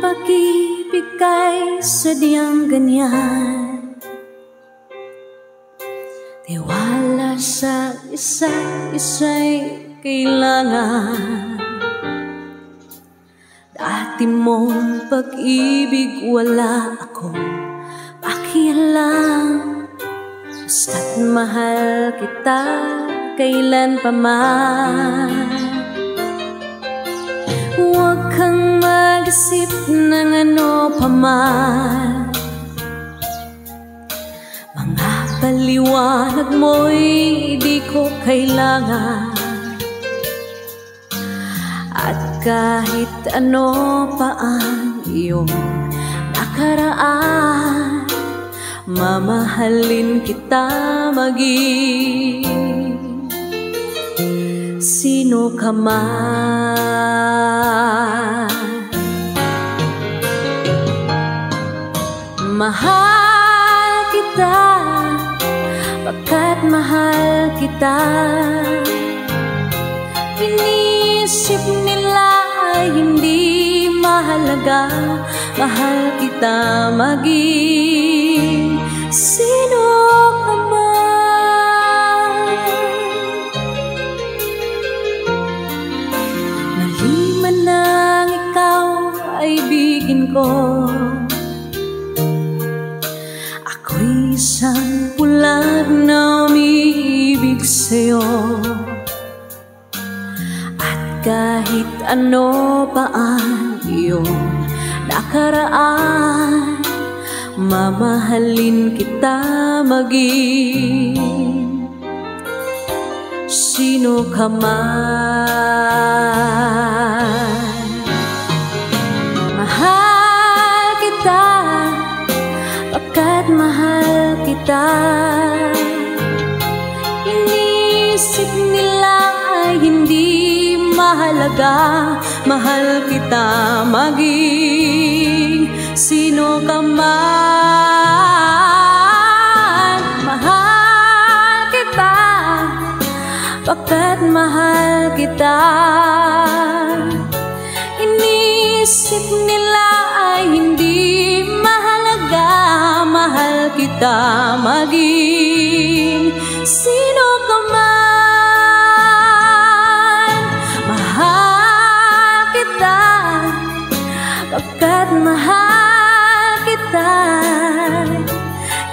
pag-ibig kay sadyang ganyan, tiwala sa isa't isa'y kailangan. Dati mong pag-ibig wala akong pakialam, basta't mahal kita kailan pa man. Huwag kang mag-isip ng ano pa man, mga paliwanag mo'y di ko kailangan. At kahit ano pa ang iyong nakaraan, mamahalin kita maging sino ka man. Mahal kita pagkat mahal kita. Inisip nila ay hindi mahalaga, mahal kita maging sino ka man. Maliman nang ikaw ay bigin ko, ako'y isang pulag na umiibig sa'yo. Kahit ano pa ang iyong nakaraan, mamahalin kita maging sino ka man. Mahal kita pagkat mahal kita. Inisip nila ay hindi mahalaga, mahal kita maging sino ka man. Mahal kita pagkat mahal kita. Inisip nila ay hindi mahalaga, mahal kita maging sino ka man. Pagkat mahal kita,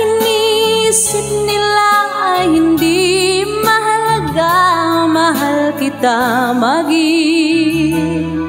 inisip nila ay hindi mahalaga, mahal kita maging